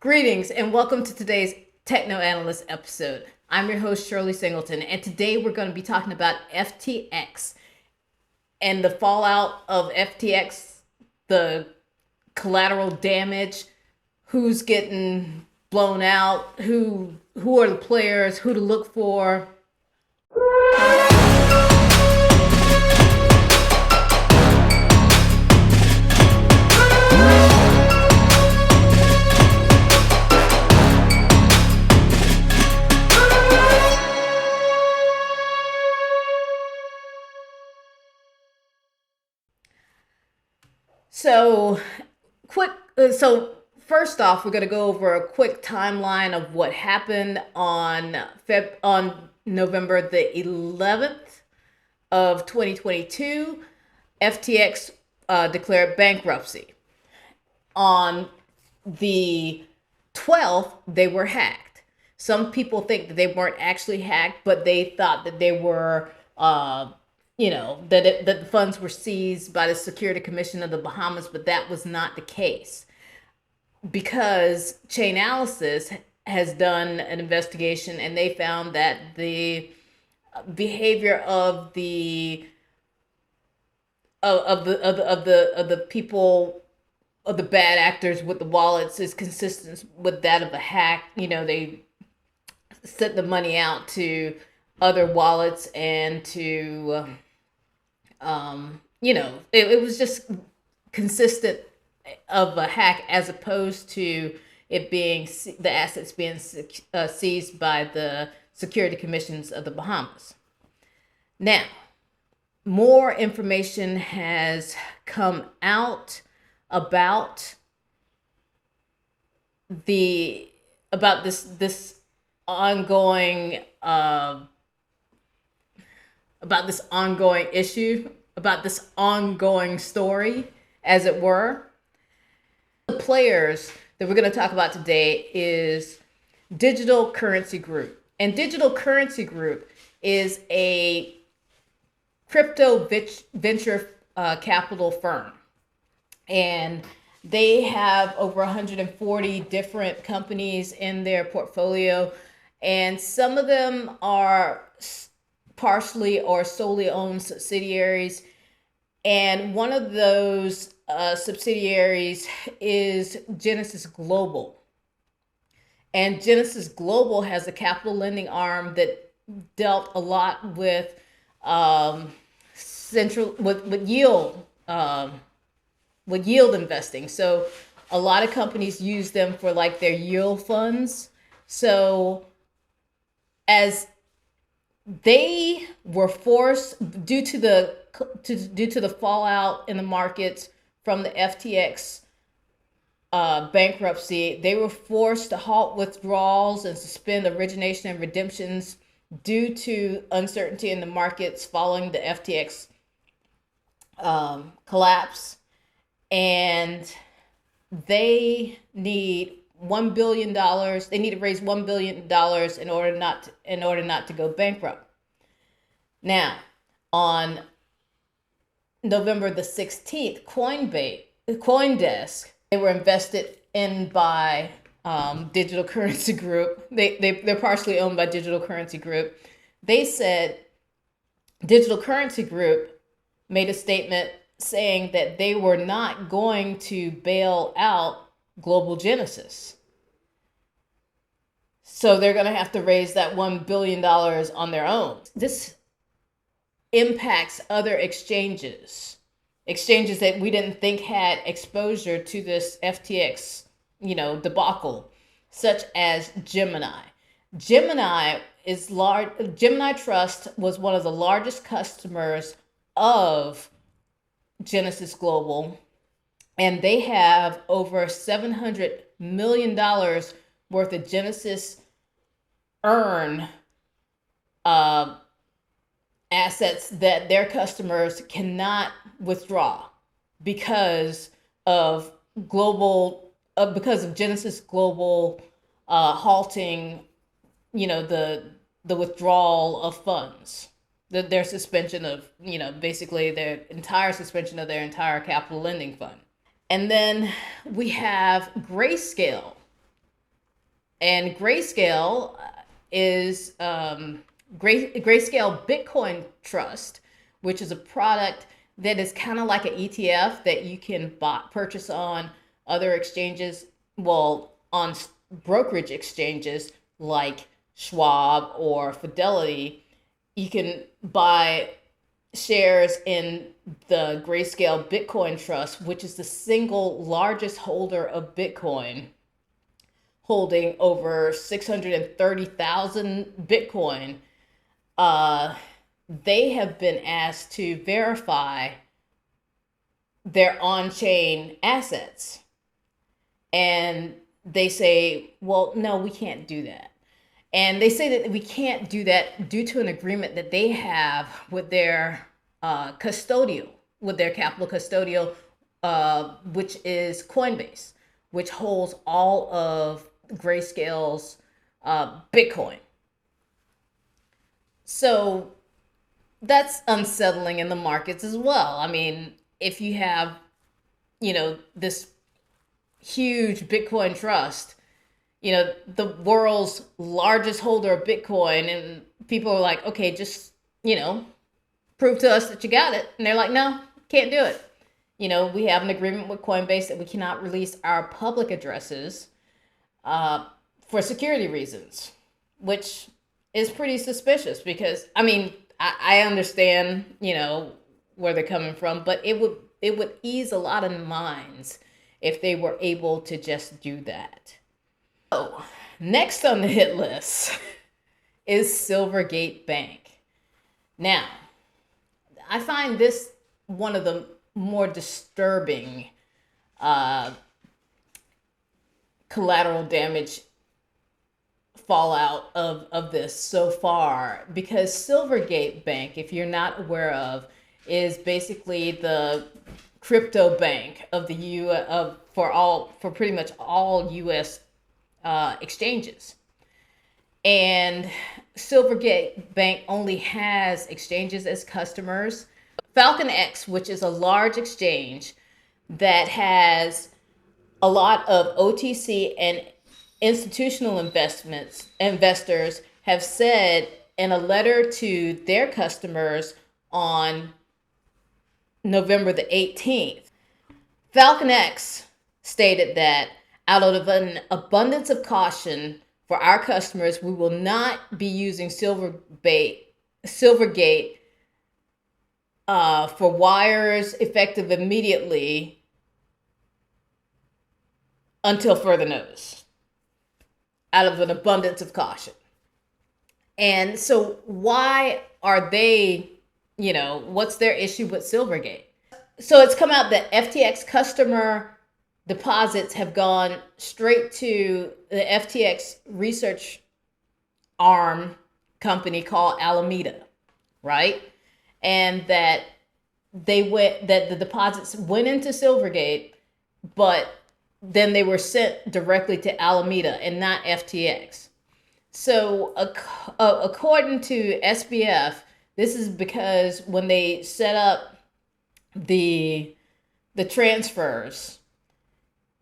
Greetings and welcome to today's Techno Analyst episode. I'm your host, Shirley Singleton, and today we're going to be talking about FTX and the fallout of FTX, the collateral damage, who's getting blown out, who are the players, who to look for. So first off, we're going to go over a quick timeline of what happened on November the 11th of 2022. FTX declared bankruptcy. On the 12th, they were hacked. Some people think that they weren't actually hacked, but they thought that they were that the funds were seized by the Security Commission of the Bahamas, but that was not the case, because Chainalysis has done an investigation and they found that the behavior of the people, of the bad actors with the wallets, is consistent with that of a hack. They sent the money out to other wallets and to it was just consistent of a hack, as opposed to it being the assets being seized by the Security Commissions of the Bahamas. Now, more information has come out about this ongoing issue, about this ongoing story, as it were. The players that we're going to talk about today is Digital Currency Group. And Digital Currency Group is a crypto venture capital firm. And they have over 140 different companies in their portfolio. And some of them are partially or solely owned subsidiaries. And one of those subsidiaries is Genesis Global. And Genesis Global has a capital lending arm that dealt a lot with yield investing. So a lot of companies use them for like their yield funds. So as they were forced, due to the fallout in the markets from the FTX bankruptcy, they were forced to halt withdrawals and suspend origination and redemptions due to uncertainty in the markets following the FTX collapse. And they need $1 billion. They need to raise $1 billion in order not to go bankrupt. Now, on November the 16th, CoinDesk, they were invested in by Digital Currency Group. They're partially owned by Digital Currency Group. They said Digital Currency Group made a statement saying that they were not going to bail out Global Genesis. So they're going to have to raise that $1 billion on their own. This impacts other exchanges that we didn't think had exposure to this FTX, debacle, such as Gemini. Gemini is large. Gemini Trust was one of the largest customers of Genesis Global, and they have over $700 million worth of Genesis earn assets that their customers cannot withdraw because of Genesis Global halting, the withdrawal of funds. Their suspension of, basically their entire suspension of their entire capital lending fund. And then we have Greyscale. And Grayscale is Grayscale Bitcoin Trust, which is a product that is kind of like an ETF that you can purchase on other exchanges, well, on brokerage exchanges like Schwab or Fidelity. You can buy shares in the Grayscale Bitcoin Trust, which is the single largest holder of Bitcoin, holding over 630,000 Bitcoin. They have been asked to verify their on-chain assets. And they say, well, no, we can't do that. And they say that we can't do that due to an agreement that they have with their custodial, with their capital custodial, which is Coinbase, which holds all of Grayscale's Bitcoin. So that's unsettling in the markets as well. I mean, if you have, this huge Bitcoin trust, the world's largest holder of Bitcoin, and people are like, okay, just, prove to us that you got it. And they're like, no, can't do it. We have an agreement with Coinbase that we cannot release our public addresses for security reasons, which is pretty suspicious because, I mean, I understand, where they're coming from, but it would ease a lot of minds if they were able to just do that. So, next on the hit list is Silvergate Bank. Now, I find this one of the more disturbing collateral damage fallout of this so far, because Silvergate Bank, if you're not aware of, is basically the crypto bank of the for pretty much all U.S. Exchanges. And Silvergate Bank only has exchanges as customers. FalconX, which is a large exchange that has a lot of OTC and institutional investors, have said in a letter to their customers on November the 18th, FalconX stated that out of an abundance of caution for our customers, we will not be using Silvergate for wires effective immediately until further notice, out of an abundance of caution. And so why are they, what's their issue with Silvergate? So it's come out that FTX customer deposits have gone straight to the FTX research arm company called Alameda, right? And that the deposits went into Silvergate, but then they were sent directly to Alameda and not FTX. So according to SBF, this is because when they set up the transfers,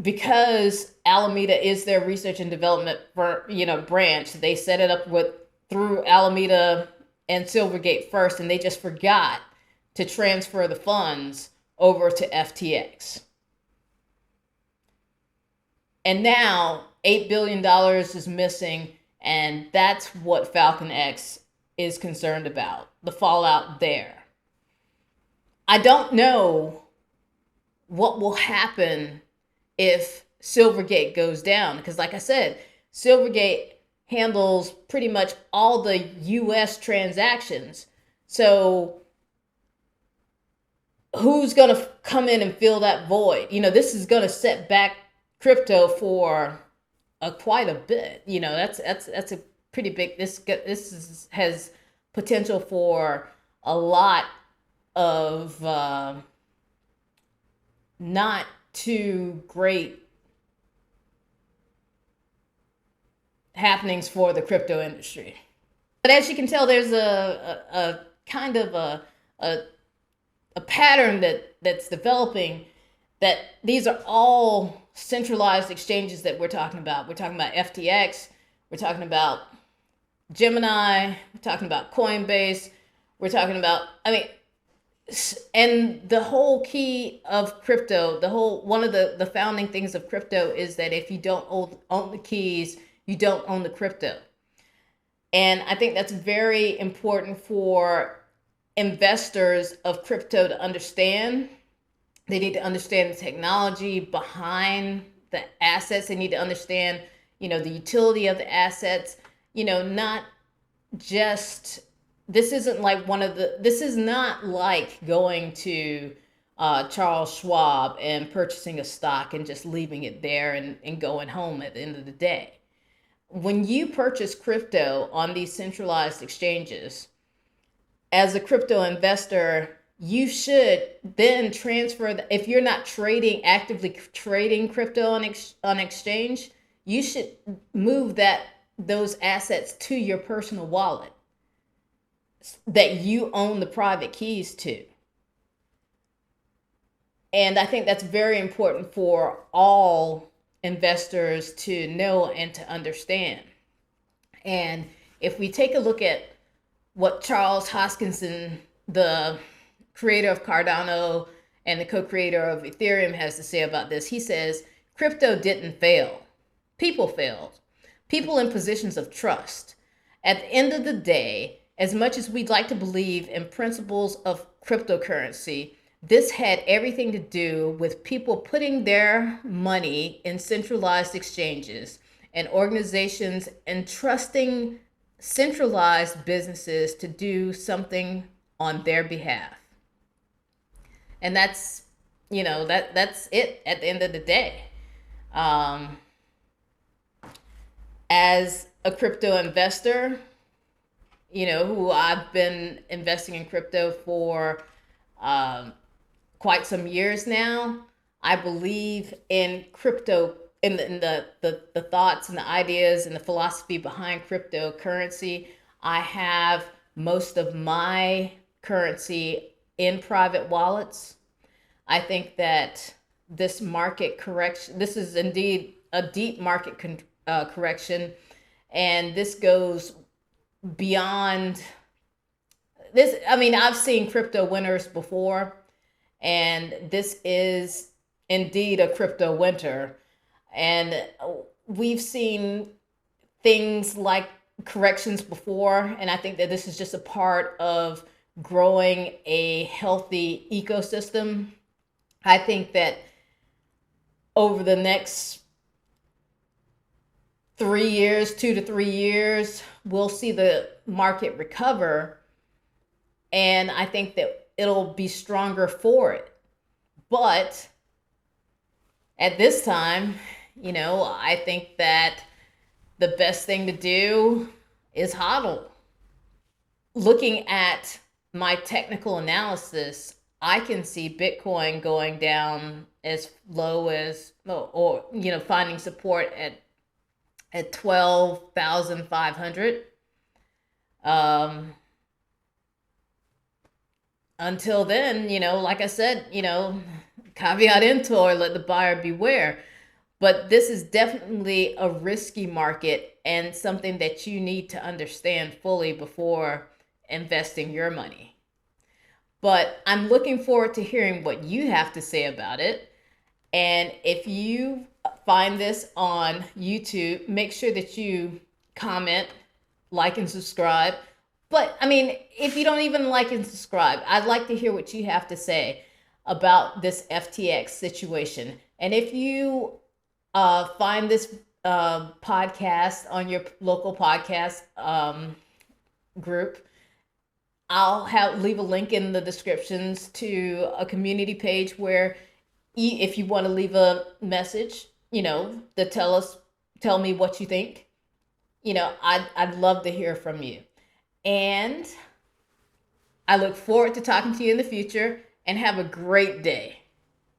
because Alameda is their research and development branch, they set it up through Alameda and Silvergate first, and they just forgot to transfer the funds over to FTX. And now $8 billion is missing, and that's what FalconX is concerned about, the fallout there. I don't know what will happen if Silvergate goes down, because like I said, Silvergate handles pretty much all the US transactions. So who's going to come in and fill that void? This is going to set back crypto for quite a bit. That's a pretty big, has potential for a lot of not too great happenings for the crypto industry. But as you can tell, there's a kind of a pattern that's developing, that these are all centralized exchanges that we're talking about. We're talking about FTX. We're talking about Gemini. We're talking about Coinbase. We're talking about, and the whole key of crypto, one of the founding things of crypto is that if you don't own the keys, you don't own the crypto. And I think that's very important for investors of crypto to understand. They need to understand the technology behind the assets. They need to understand, the utility of the assets, not just, this is not like going to Charles Schwab and purchasing a stock and just leaving it there and going home at the end of the day. When you purchase crypto on these centralized exchanges, as a crypto investor, you should then transfer, if you're not actively trading crypto on exchange, you should move those assets to your personal wallet that you own the private keys to. And I think that's very important for all investors to know and to understand. And if we take a look at what Charles Hoskinson, the creator of Cardano and the co-creator of Ethereum, has to say about this, he says, crypto didn't fail. People failed. People in positions of trust. At the end of the day, as much as we'd like to believe in principles of cryptocurrency, this had everything to do with people putting their money in centralized exchanges and organizations and trusting centralized businesses to do something on their behalf. And that's, that's it at the end of the day. As a crypto investor, who I've been investing in crypto for quite some years now, I believe in crypto, in the thoughts and the ideas and the philosophy behind cryptocurrency. I have most of my currency in private wallets. I think that this market correction, this is indeed a deep market correction, and this goes beyond this. I've seen crypto winners before, and this is indeed a crypto winter. And we've seen things like corrections before, and I think that this is just a part of growing a healthy ecosystem. I think that over the next 3 years, 2 to 3 years, we'll see the market recover, and I think that it'll be stronger for it. But at this time, I think that the best thing to do is hodl. Looking at my technical analysis, I can see Bitcoin going down as low as, or finding support at 12,500. Until then, like I said, caveat emptor, let the buyer beware. But this is definitely a risky market and something that you need to understand fully before investing your money. But I'm looking forward to hearing what you have to say about it. And if you find this on YouTube, make sure that you comment, like, and subscribe. But if you don't even like and subscribe, I'd like to hear what you have to say about this FTX situation. And if you find this podcast on your local podcast group, I'll leave a link in the descriptions to a community page where if you want to leave a message, to tell me what you think, I'd love to hear from you. And I look forward to talking to you in the future, and have a great day.